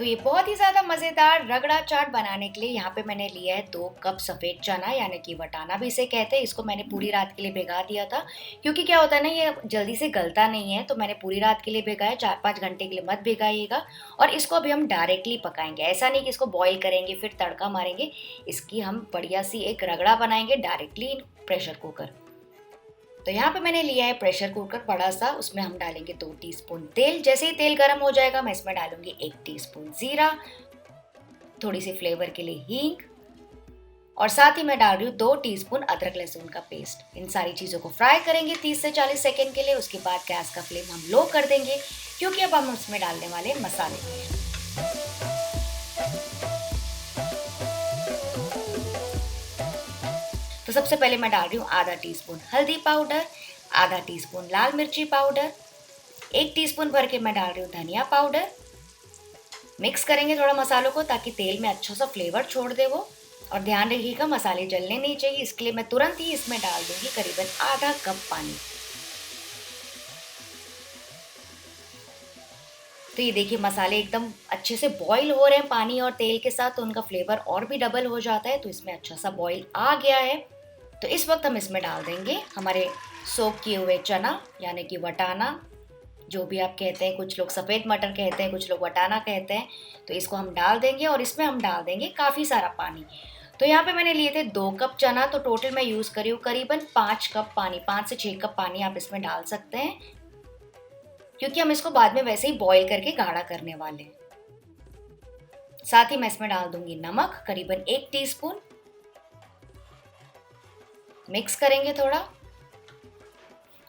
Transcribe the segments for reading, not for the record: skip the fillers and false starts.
तो ये बहुत ही ज़्यादा मज़ेदार रगड़ा चाट बनाने के लिए यहाँ पे मैंने लिया है 2 कप सफ़ेद चना यानी कि वटाना भी इसे कहते हैं। इसको मैंने पूरी रात के लिए भिगा दिया था क्योंकि क्या होता है ना ये जल्दी से गलता नहीं है, तो मैंने पूरी रात के लिए भिगाया। 4-5 घंटे के लिए मत भिगाइएगा और इसको अभी हम डायरेक्टली पकाएँगे। ऐसा नहीं कि इसको बॉयल करेंगे फिर तड़का मारेंगे, इसकी हम बढ़िया-सी एक रगड़ा बनाएँगे डायरेक्टली प्रेशर कुकर। तो यहाँ पे मैंने लिया है प्रेशर कुकर बड़ा सा, उसमें हम डालेंगे 2 टीस्पून तेल। जैसे ही तेल गर्म हो जाएगा मैं इसमें डालूंगी 1 टीस्पून जीरा, थोड़ी सी फ्लेवर के लिए हींग और साथ ही मैं डाल रही हूँ 2 टीस्पून अदरक लहसुन का पेस्ट। इन सारी चीज़ों को फ्राई करेंगे 30 से 40 सेकेंड के लिए। उसके बाद गैस का फ्लेम हम लो कर देंगे क्योंकि अब हम उसमें डालने वाले मसाले। तो सबसे पहले मैं डाल रही हूँ आधा टीस्पून हल्दी पाउडर, आधा टीस्पून लाल मिर्ची पाउडर, 1 टीस्पून भर के मैं डाल रही हूँ धनिया पाउडर। मिक्स करेंगे थोड़ा मसालों को ताकि तेल में अच्छा सा फ्लेवर छोड़ दे वो। और ध्यान रखिएगा मसाले जलने नहीं चाहिए, इसके लिए मैं तुरंत ही इसमें डाल दूंगी करीबन आधा कप पानी। तो ये देखिए मसाले एकदम अच्छे से बॉईल हो रहे हैं पानी और तेल के साथ, तो उनका फ्लेवर और भी डबल हो जाता है। तो इसमें अच्छा सा बॉईल आ गया है। तो इस वक्त हम इसमें डाल देंगे हमारे सोक किए हुए चना यानी कि वटाना, जो भी आप कहते हैं, कुछ लोग सफ़ेद मटर कहते हैं, कुछ लोग वटाना कहते हैं। तो इसको हम डाल देंगे और इसमें हम डाल देंगे काफ़ी सारा पानी। तो यहाँ पे मैंने लिए थे 2 कप चना, तो टोटल मैं यूज़ करी हूँ करीबन 5 कप पानी। 5 से 6 कप पानी आप इसमें डाल सकते हैं क्योंकि हम इसको बाद में वैसे ही बॉईल करके गाढ़ा करने वाले हैं। साथ ही मैं इसमें डाल दूंगी नमक करीबन 1 टीस्पून। मिक्स करेंगे थोड़ा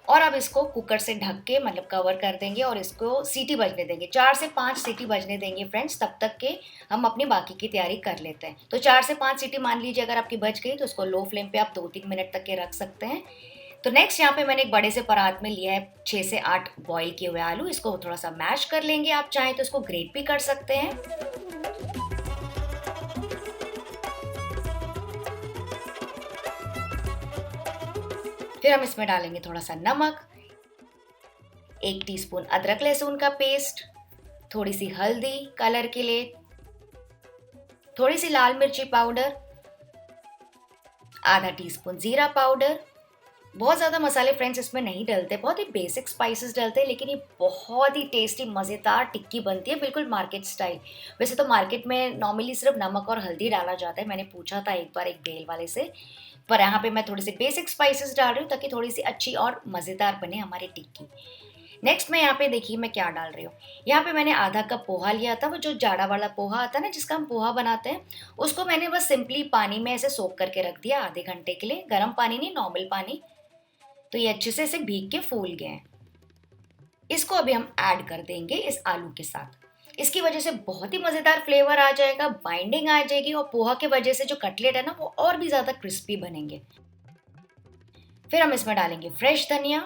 और अब इसको कुकर से ढक के मतलब कवर कर देंगे और इसको सीटी बजने देंगे। 4 से 5 सीटी बजने देंगे फ्रेंड्स, तब तक के हम अपनी बाकी की तैयारी कर लेते हैं। तो 4 से 5 सीटी मान लीजिए अगर आपकी बज गई तो इसको लो फ्लेम पे आप 2-3 मिनट तक के रख सकते हैं। तो नेक्स्ट यहाँ पे मैंने एक बड़े से परात में लिया है 6 से 8 बॉईल किए हुए आलू। इसको थोड़ा सा मैश कर लेंगे, आप चाहें तो इसको ग्रेट भी कर सकते हैं। फिर हम इसमें डालेंगे थोड़ा सा नमक, 1 टीस्पून अदरक लहसुन का पेस्ट, थोड़ी सी हल्दी कलर के लिए, थोड़ी सी लाल मिर्ची पाउडर, आधा टीस्पून जीरा पाउडर। बहुत ज़्यादा मसाले फ्रेंड्स इसमें नहीं डलते, बहुत ही बेसिक स्पाइसेस डलते हैं, लेकिन ये बहुत ही टेस्टी मज़ेदार टिक्की बनती है, बिल्कुल मार्केट स्टाइल। वैसे तो मार्केट में नॉर्मली सिर्फ नमक और हल्दी डाला जाता है, मैंने पूछा था एक बार एक बेल वाले से, पर यहाँ पे मैं थोड़ी सी बेसिक स्पाइसेस डाल रही हूँ ताकि थोड़ी सी अच्छी और मज़ेदार बने हमारी टिक्की। नेक्स्ट मैं यहाँ पे देखिए मैं क्या डाल रही हूँ। यहाँ पे मैंने आधा कप पोहा लिया था, वो जो जाड़ा वाला पोहा आता है ना जिसका हम पोहा बनाते हैं, उसको मैंने बस सिंपली पानी में ऐसे सोक करके रख दिया आधे घंटे के लिए। गर्म पानी नहीं, नॉर्मल पानी। तो ये अच्छे से इसे भीग के फूल गए हैं। इसको अभी हम ऐड कर देंगे इस आलू के साथ। इसकी वजह से बहुत ही मज़ेदार फ्लेवर आ जाएगा, बाइंडिंग आ जाएगी और पोहा की वजह से जो कटलेट है ना वो और भी ज़्यादा क्रिस्पी बनेंगे। फिर हम इसमें डालेंगे फ्रेश धनिया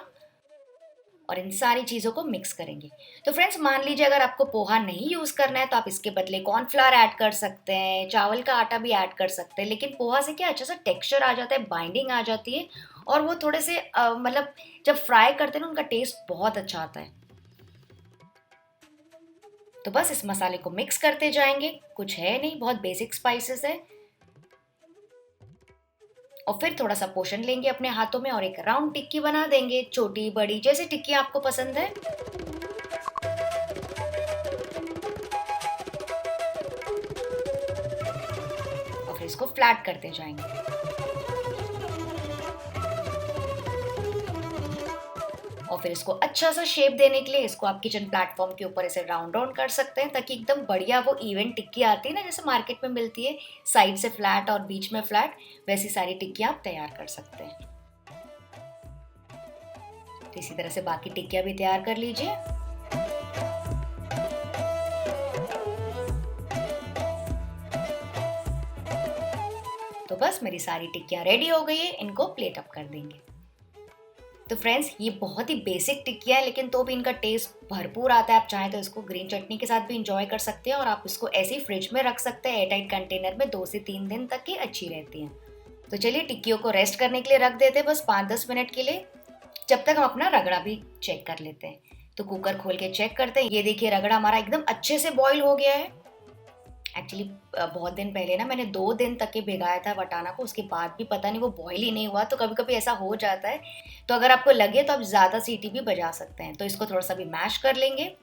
और इन सारी चीज़ों को मिक्स करेंगे। तो फ्रेंड्स मान लीजिए अगर आपको पोहा नहीं यूज़ करना है तो आप इसके बदले कॉर्नफ्लावर ऐड कर सकते हैं, चावल का आटा भी ऐड कर सकते हैं, लेकिन पोहा से क्या अच्छा सा टेक्सचर आ जाता है, बाइंडिंग आ जाती है और वो थोड़े से मतलब जब फ्राई करते हैं ना उनका टेस्ट बहुत अच्छा आता है। तो बस इस मसाले को मिक्स करते जाएंगे, कुछ है नहीं, बहुत बेसिक स्पाइसेस है। और फिर थोड़ा सा पोषण लेंगे अपने हाथों में और एक राउंड टिक्की बना देंगे, छोटी बड़ी जैसे टिक्की आपको पसंद है। और फिर इसको फ्लैट करते जाएंगे और फिर इसको अच्छा सा शेप देने के लिए इसको आप किचन प्लेटफॉर्म के ऊपर ऐसे राउंड राउंड कर सकते हैं ताकि एकदम बढ़िया वो इवन टिक्की आती है ना जैसे मार्केट में मिलती है, साइड से फ्लैट और बीच में फ्लैट, वैसी सारी टिक्कियाँ आप तैयार कर सकते हैं। तो इसी तरह से बाकी टिक्कियाँ भी तैयार कर लीजिए। तो बस मेरी सारी टिक्कियाँ रेडी हो गई है, इनको प्लेट अप कर देंगे। तो फ्रेंड्स ये बहुत ही बेसिक टिक्कियाँ है लेकिन तो भी इनका टेस्ट भरपूर आता है। आप चाहें तो इसको ग्रीन चटनी के साथ भी इंजॉय कर सकते हैं और आप इसको ऐसे ही फ्रिज में रख सकते हैं एयरटाइट कंटेनर में, 2 से 3 दिन तक की अच्छी रहती हैं। तो चलिए टिक्कियों को रेस्ट करने के लिए रख देते हैं बस 5-10 मिनट के लिए, जब तक हम अपना रगड़ा भी चेक कर लेते हैं। तो कुकर खोल के चेक करते हैं। ये देखिए रगड़ा हमारा एकदम अच्छे से बॉईल हो गया है। एक्चुअली बहुत दिन पहले ना मैंने 2 दिन तक के भिगाया था वटाना को, उसके बाद भी पता नहीं वो बॉयल ही नहीं हुआ, तो कभी-कभी ऐसा हो जाता है। तो अगर आपको लगे तो आप ज़्यादा सीटी भी बजा सकते हैं। तो इसको थोड़ा-सा भी मैश कर लेंगे।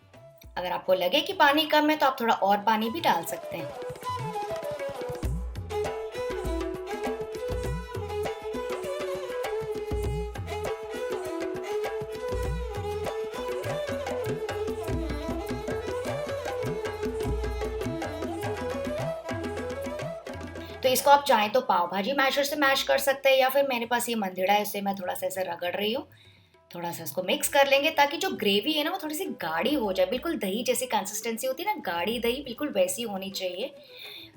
अगर आपको लगे कि पानी कम है तो आप थोड़ा और पानी भी डाल सकते हैं। तो इसको आप चाहें तो पाव भाजी मैशर से मैश कर सकते हैं, या फिर मेरे पास ये मंदिड़ा है, इससे मैं थोड़ा-सा ऐसे रगड़ रही हूँ। थोड़ा-सा इसको मिक्स कर लेंगे ताकि जो ग्रेवी है ना वो थोड़ी-सी गाढ़ी हो जाए, बिल्कुल दही जैसी कंसिस्टेंसी होती है ना, गाढ़ी दही बिल्कुल वैसी होनी चाहिए।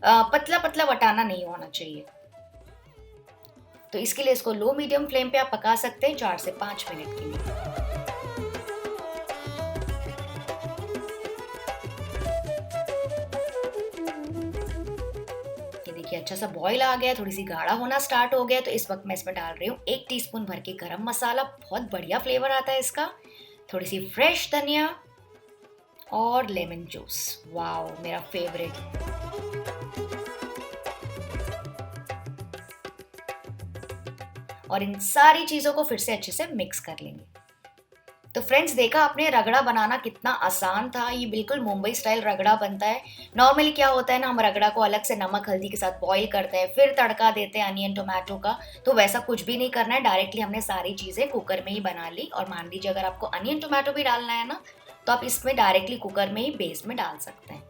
पतला-पतला वटाना नहीं होना चाहिए। तो इसके लिए इसको लो मीडियम फ्लेम पे आप पका सकते हैं 4 से 5 मिनट के लिए। ये देखिए अच्छा सा बॉईल आ गया है, थोड़ी-सी गाढ़ा होना स्टार्ट हो गया है, तो इस वक़्त मैं इसमें डाल रही हूँ 1 टीस्पून भर के गरम मसाला, बहुत बढ़िया फ्लेवर आता है इसका। थोड़ी-सी फ्रेश धनिया और लेमन जूस, वॉव! मेरा फेवरेट। और इन सारी चीज़ों को फिर से अच्छे से मिक्स कर लेंगे। तो फ्रेंड्स देखा आपने रगड़ा बनाना कितना आसान था, ये बिल्कुल मुंबई स्टाइल रगड़ा बनता है। नॉर्मली क्या होता है ना, हम रगड़ा को अलग से नमक हल्दी के साथ बॉईल करते हैं, फिर तड़का देते हैं अनियन टोमेटो का, तो वैसा कुछ भी नहीं करना है, डायरेक्टली हमने सारी चीज़ें कुकर में ही बना ली। और मान लीजिए अगर आपको अनियन टोमेटो भी डालना है ना, तो आप इसमें डायरेक्टली कुकर में ही बेस में डाल सकते हैं।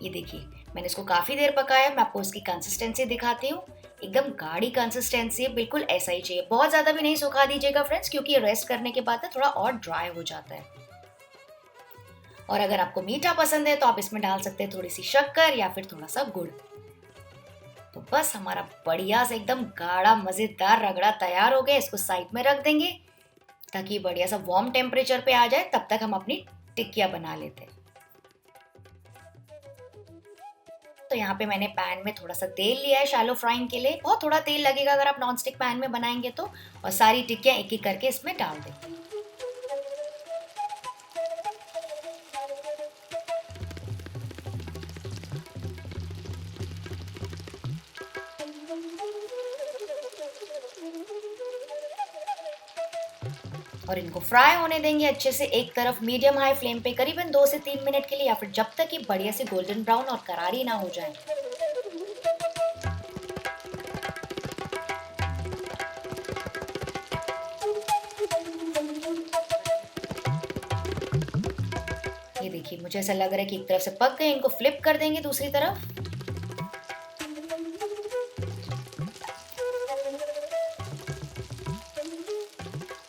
ये देखिए मैंने इसको काफ़ी देर पकाया, मैं आपको इसकी कंसिस्टेंसी दिखाती हूँ। एकदम गाढ़ी कंसिस्टेंसी है, बिल्कुल ऐसा ही चाहिए। बहुत ज़्यादा भी नहीं सुखा दीजिएगा फ्रेंड्स, क्योंकि रेस्ट करने के बाद ना थोड़ा और ड्राई हो जाता है। और अगर आपको मीठा पसंद है तो आप इसमें डाल सकते हैं थोड़ी-सी शक्कर या फिर थोड़ा-सा गुड़। तो बस हमारा बढ़िया से एकदम गाढ़ा मज़ेदार रगड़ा तैयार हो गया। इसको साइड में रख देंगे ताकि बढ़िया सा वार्म टेम्परेचर पे आ जाए, तब तक हम अपनी टिक्कियाँ बना लेते हैं। तो यहाँ पे मैंने पैन में थोड़ा-सा तेल लिया है शैलो फ्राइंग के लिए, बहुत थोड़ा तेल लगेगा अगर आप नॉन स्टिक पैन में बनाएँगे तो। और सारी टिक्कियाँ एक-एक करके इसमें डाल दें। और इनको फ्राई होने देंगे अच्छे से, एक तरफ मीडियम हाई फ्लेम पे करीबन 2 से 3 मिनट के लिए, या फिर जब तक ये बढ़िया से गोल्डन ब्राउन और करारी ना हो जाए। ये देखिए मुझे ऐसा लग रहा है कि एक तरफ से पक गए, इनको फ्लिप कर देंगे दूसरी तरफ।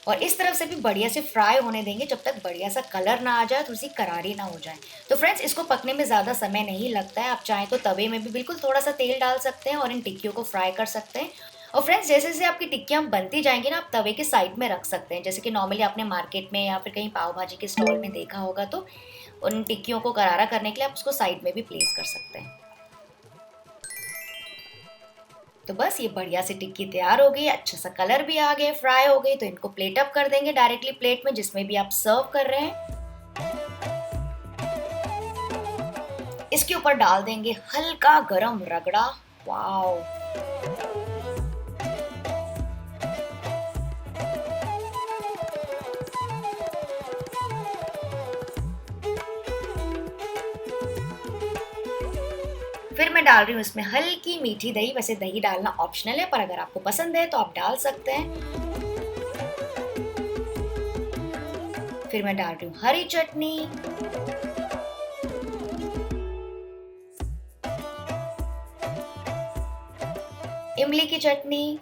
और इस तरफ से भी बढ़िया से फ्राई होने देंगे जब तक बढ़िया सा कलर ना आ जाए, थोड़ी-सी करारी ना हो जाए। तो फ्रेंड्स इसको पकने में ज़्यादा समय नहीं लगता है, आप चाहें तो तवे में भी बिल्कुल थोड़ा-सा तेल डाल सकते हैं और इन टिक्कियों को फ्राई कर सकते हैं। और फ्रेंड्स जैसे-जैसे आपकी टिक्कियाँ बनती जाएँगी ना, आप तवे के साइड में रख सकते हैं। जैसे कि नॉर्मली आपने मार्केट में या फिर कहीं पाव भाजी के स्टॉल में देखा होगा, तो उन टिक्कियों को करारा करने के लिए आप उसको साइड में भी प्लेस कर सकते हैं। तो बस ये बढ़िया सी टिक्की तैयार हो गई, अच्छा सा कलर भी आ गया, फ्राई हो गई, तो इनको प्लेट अप कर देंगे डायरेक्टली प्लेट में जिसमें भी आप सर्व कर रहे हैं। इसके ऊपर डाल देंगे हल्का गरम रगड़ा। वाओ! फिर मैं डाल रही हूँ इसमें हल्की मीठी दही, वैसे दही डालना ऑप्शनल है, पर अगर आपको पसंद है तो आप डाल सकते हैं। फिर मैं डाल रही हूँ हरी चटनी, इमली की चटनी,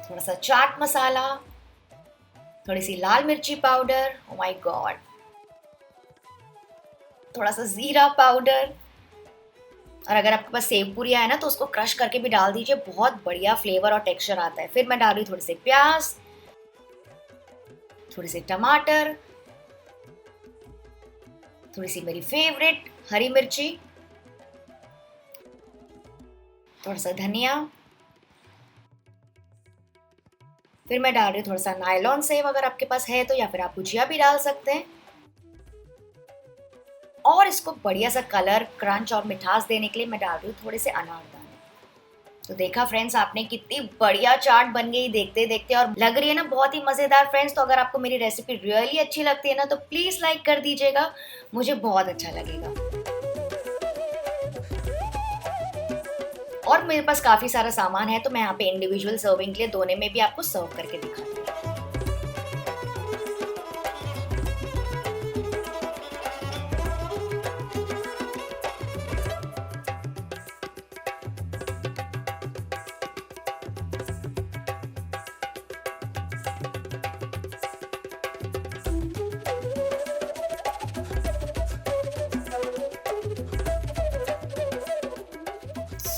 थोड़ा सा चाट मसाला, थोड़ी सी लाल मिर्ची पाउडर, ओह माय गॉड! थोड़ा सा जीरा पाउडर। और अगर आपके पास सेव पूरियाँ है ना, तो उसको क्रश करके भी डाल दीजिए, बहुत बढ़िया फ्लेवर और टेक्सचर आता है। फिर मैं डाल रही हूँ थोड़े से प्याज, थोड़े से टमाटर, थोड़ी सी मेरी फेवरेट हरी मिर्ची, थोड़ा सा धनिया, फिर मैं डाल रही हूँ थोड़ा सा नायलॉन सेव, अगर आपके पास है तो, या फिर आप भुजिया भी डाल सकते हैं। और इसको बढ़िया सा कलर, क्रंच और मिठास देने के लिए मैं डाल रही हूँ थोड़े से अनारदाने। तो देखा फ्रेंड्स आपने, कितनी बढ़िया चाट बन गई देखते देखते, और लग रही है ना बहुत ही मज़ेदार फ्रेंड्स। तो अगर आपको मेरी रेसिपी रियली अच्छी लगती है ना, तो प्लीज़ लाइक कर दीजिएगा, मुझे बहुत अच्छा लगेगा। और मेरे पास काफ़ी सारा सामान है, तो मैं यहाँ पे इंडिविजुअल सर्विंग के लिए दोने में भी आपको सर्व करके दिखाती हूँ।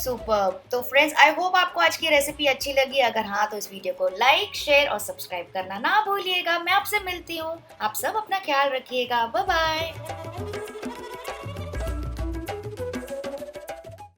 सुपर्ब! तो फ्रेंड्स, आई होप आपको आज की रेसिपी अच्छी लगी। अगर हाँ, तो इस वीडियो को लाइक, शेयर और सब्सक्राइब करना ना भूलिएगा। मैं आपसे मिलती हूँ। आप सब अपना ख्याल रखिएगा। Bye bye.